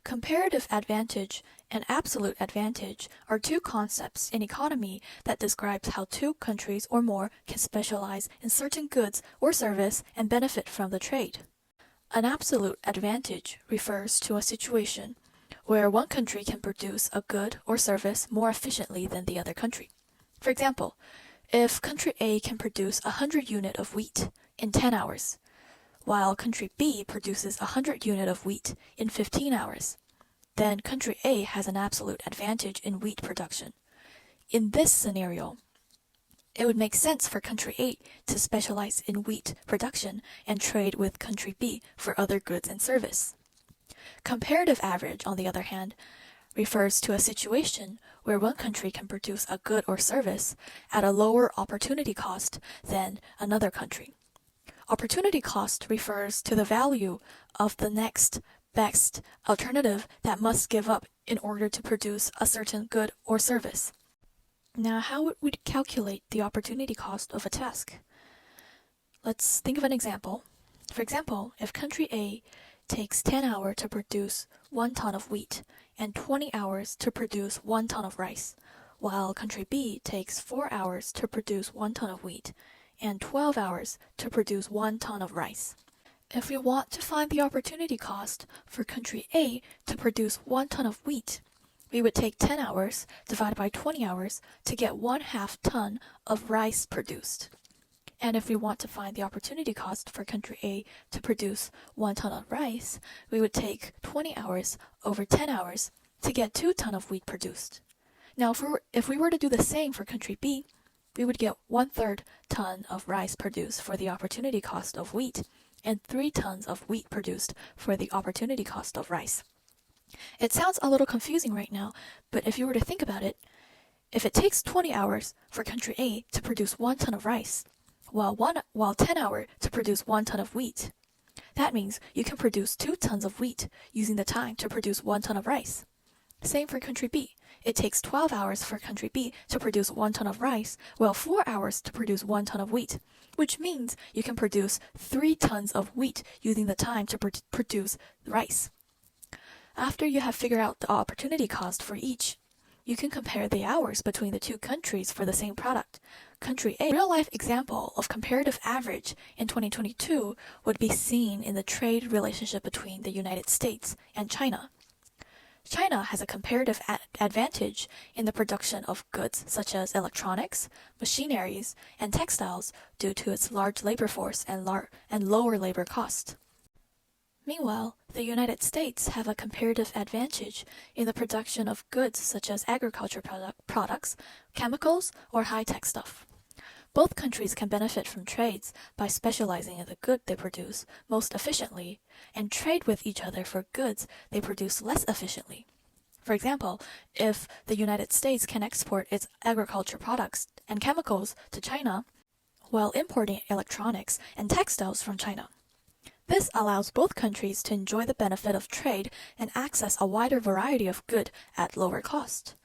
Comparative advantage and absolute advantage are two concepts in economy that describes how two countries or more can specialize in certain goods or service and benefit from the trade. An absolute advantage refers to a situation where one country can produce a good or service more efficiently than the other country. For example, if country A can produce 100 units of wheat in 10 hours, while country B produces 100 units of wheat in 15 hours, then country A has an absolute advantage in wheat production. In this scenario, it would make sense for country A to specialize in wheat production and trade with country B for other goods and service. Comparative average, on the other hand, refers to a situation where one country can produce a good or service at a lower opportunity cost than another country. Opportunity cost refers to the value of the next best alternative that must give up in order to produce a certain good or service. Now, how would we calculate the opportunity cost of a task? Let's think of an example. For example, if country A takes 10 hours to produce 1 ton of wheat and 20 hours to produce 1 ton of rice, while country B takes 4 hours to produce 1 ton of wheat and 12 hours to produce 1 ton of rice. If we want to find the opportunity cost for country A to produce 1 ton of wheat, we would take 10 hours divided by 20 hours to get 1/2 ton of rice produced. And if we want to find the opportunity cost for country A to produce 1 ton of rice, we would take 20 hours over 10 hours to get 2 ton of wheat produced. Now, if we were to do the same for country B, we would get 1/3 ton of rice produced for the opportunity cost of wheat and 3 tons of wheat produced for the opportunity cost of rice. It sounds a little confusing right now, but if you were to think about it, if it takes 20 hours for country A to produce 1 ton of rice, while 10 hours to produce 1 ton of wheat, that means you can produce 2 tons of wheat using the time to produce 1 ton of rice. Same for country B. It takes 12 hours for country B to produce 1 ton of rice, while 4 hours to produce 1 ton of wheat, which means you can produce 3 tons of wheat using the time to produce rice. After you have figured out the opportunity cost for each, you can compare the hours between the two countries for the same product. Country A. A real-life example of comparative average in 2022 would be seen in the trade relationship between the United States and China. China has a comparative advantage in the production of goods such as electronics, machineries, and textiles due to its large labor force and lower labor cost. Meanwhile, the United States have a comparative advantage in the production of goods such as agriculture products, chemicals, or high-tech stuff. Both countries can benefit from trades by specializing in the good they produce most efficiently and trade with each other for goods they produce less efficiently. For example, if the United States can export its agriculture products and chemicals to China while importing electronics and textiles from China. This allows both countries to enjoy the benefit of trade and access a wider variety of good at lower cost.